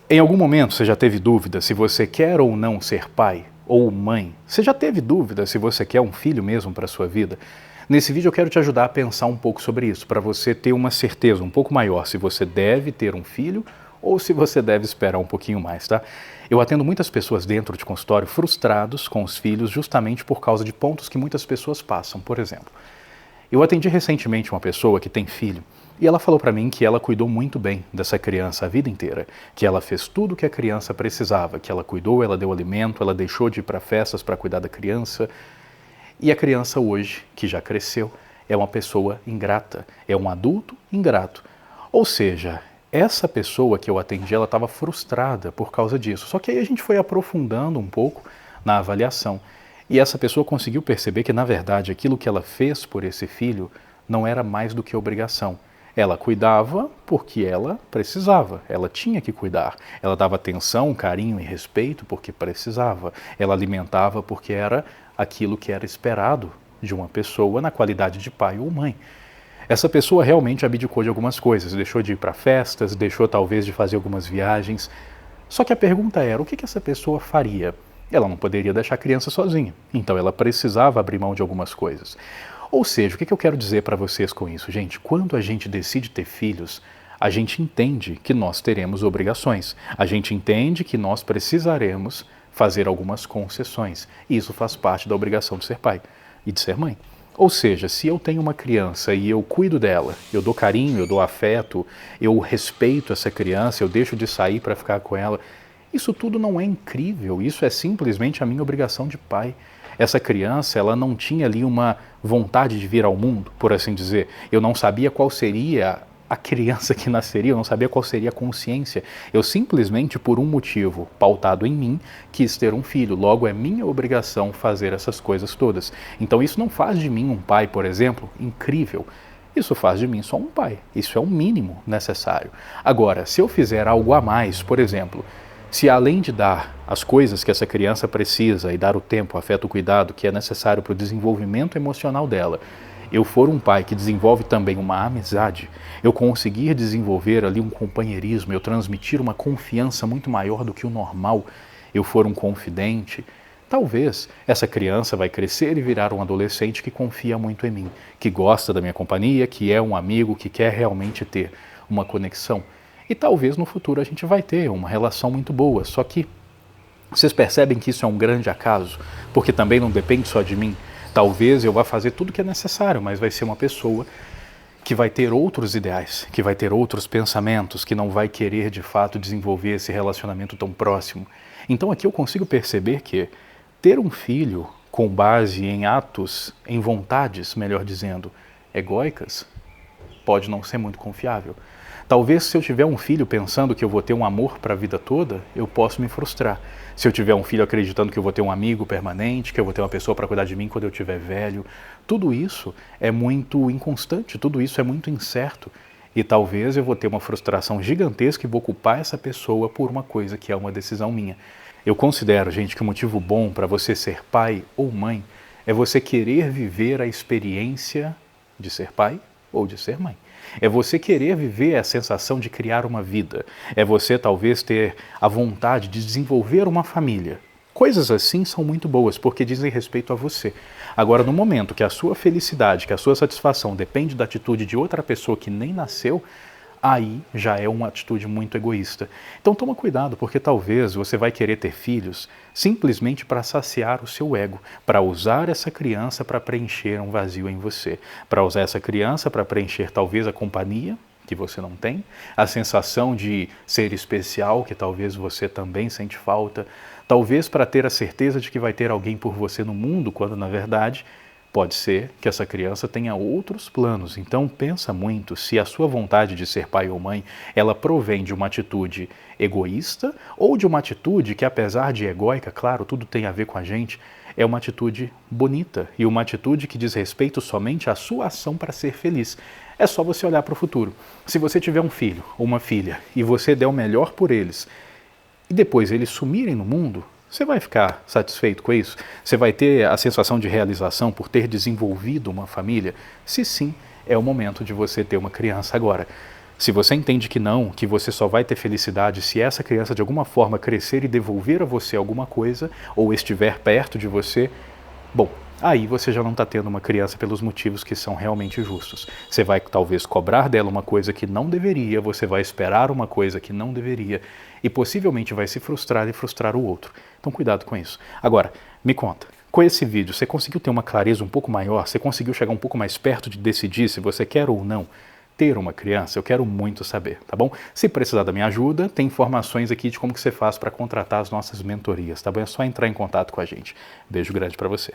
Em algum momento você já teve dúvida se você quer ou não ser pai ou mãe? Você já teve dúvida se você quer um filho mesmo para a sua vida? Nesse vídeo eu quero te ajudar a pensar um pouco sobre isso, para você ter uma certeza um pouco maior se você deve ter um filho ou se você deve esperar um pouquinho mais, tá? Eu atendo muitas pessoas dentro de consultório frustrados com os filhos justamente por causa de pontos que muitas pessoas passam. Por exemplo, eu atendi recentemente uma pessoa que tem filho e ela falou para mim que ela cuidou muito bem dessa criança a vida inteira, que ela fez tudo o que a criança precisava, que ela cuidou, ela deu alimento, ela deixou de ir para festas para cuidar da criança. E a criança hoje, que já cresceu, é uma pessoa ingrata, é um adulto ingrato. Ou seja, essa pessoa que eu atendi, ela estava frustrada por causa disso. Só que aí a gente foi aprofundando um pouco na avaliação. E essa pessoa conseguiu perceber que, na verdade, aquilo que ela fez por esse filho não era mais do que obrigação. Ela cuidava porque ela precisava, ela tinha que cuidar. Ela dava atenção, carinho e respeito porque precisava. Ela alimentava porque era aquilo que era esperado de uma pessoa na qualidade de pai ou mãe. Essa pessoa realmente abdicou de algumas coisas, deixou de ir para festas, deixou talvez de fazer algumas viagens. Só que a pergunta era, o que essa pessoa faria? Ela não poderia deixar a criança sozinha, então ela precisava abrir mão de algumas coisas. Ou seja, o que eu quero dizer para vocês com isso, gente? Quando a gente decide ter filhos, a gente entende que nós teremos obrigações. A gente entende que nós precisaremos fazer algumas concessões. E isso faz parte da obrigação de ser pai e de ser mãe. Ou seja, se eu tenho uma criança e eu cuido dela, eu dou carinho, eu dou afeto, eu respeito essa criança, eu deixo de sair para ficar com ela, isso tudo não é incrível, isso é simplesmente a minha obrigação de pai. Essa criança, ela não tinha ali uma vontade de vir ao mundo, por assim dizer. Eu não sabia qual seria a criança que nasceria, eu não sabia qual seria a consciência. Eu simplesmente, por um motivo pautado em mim, quis ter um filho. Logo, é minha obrigação fazer essas coisas todas. Então isso não faz de mim um pai, por exemplo, incrível. Isso faz de mim só um pai. Isso é o mínimo necessário. Agora, se eu fizer algo a mais, por exemplo, se além de dar as coisas que essa criança precisa e dar o tempo, o afeto, o cuidado que é necessário para o desenvolvimento emocional dela, eu for um pai que desenvolve também uma amizade, eu conseguir desenvolver ali um companheirismo, eu transmitir uma confiança muito maior do que o normal, eu for um confidente, talvez essa criança vai crescer e virar um adolescente que confia muito em mim, que gosta da minha companhia, que é um amigo, que quer realmente ter uma conexão. E talvez no futuro a gente vai ter uma relação muito boa, só que vocês percebem que isso é um grande acaso, porque também não depende só de mim. Talvez eu vá fazer tudo o que é necessário, mas vai ser uma pessoa que vai ter outros ideais, que vai ter outros pensamentos, que não vai querer de fato desenvolver esse relacionamento tão próximo. Então aqui eu consigo perceber que ter um filho com base em atos, em vontades, melhor dizendo, egóicas, pode não ser muito confiável. Talvez se eu tiver um filho pensando que eu vou ter um amor para a vida toda, eu posso me frustrar. Se eu tiver um filho acreditando que eu vou ter um amigo permanente, que eu vou ter uma pessoa para cuidar de mim quando eu estiver velho, tudo isso é muito inconstante, tudo isso é muito incerto. E talvez eu vou ter uma frustração gigantesca e vou culpar essa pessoa por uma coisa que é uma decisão minha. Eu considero, gente, que o motivo bom para você ser pai ou mãe é você querer viver a experiência de ser pai ou de ser mãe. É você querer viver a sensação de criar uma vida. É você talvez ter a vontade de desenvolver uma família. Coisas assim são muito boas porque dizem respeito a você. Agora, no momento que a sua felicidade, que a sua satisfação depende da atitude de outra pessoa que nem nasceu, aí já é uma atitude muito egoísta. Então toma cuidado, porque talvez você vai querer ter filhos simplesmente para saciar o seu ego, para usar essa criança para preencher um vazio em você, para usar essa criança para preencher talvez a companhia que você não tem, a sensação de ser especial que talvez você também sente falta, talvez para ter a certeza de que vai ter alguém por você no mundo, quando na verdade pode ser que essa criança tenha outros planos. Então pensa muito se a sua vontade de ser pai ou mãe, ela provém de uma atitude egoísta ou de uma atitude que, apesar de egóica, claro, tudo tem a ver com a gente, é uma atitude bonita e uma atitude que diz respeito somente à sua ação para ser feliz. É só você olhar para o futuro. Se você tiver um filho ou uma filha e você der o melhor por eles e depois eles sumirem no mundo, você vai ficar satisfeito com isso? Você vai ter a sensação de realização por ter desenvolvido uma família? Se sim, é o momento de você ter uma criança agora. Se você entende que não, que você só vai ter felicidade se essa criança de alguma forma crescer e devolver a você alguma coisa, ou estiver perto de você, bom, aí você já não está tendo uma criança pelos motivos que são realmente justos. Você vai talvez cobrar dela uma coisa que não deveria, você vai esperar uma coisa que não deveria e possivelmente vai se frustrar e frustrar o outro. Então cuidado com isso. Agora, me conta, com esse vídeo você conseguiu ter uma clareza um pouco maior? Você conseguiu chegar um pouco mais perto de decidir se você quer ou não ter uma criança? Eu quero muito saber, tá bom? Se precisar da minha ajuda, tem informações aqui de como que você faz para contratar as nossas mentorias, tá bom? É só entrar em contato com a gente. Beijo grande para você.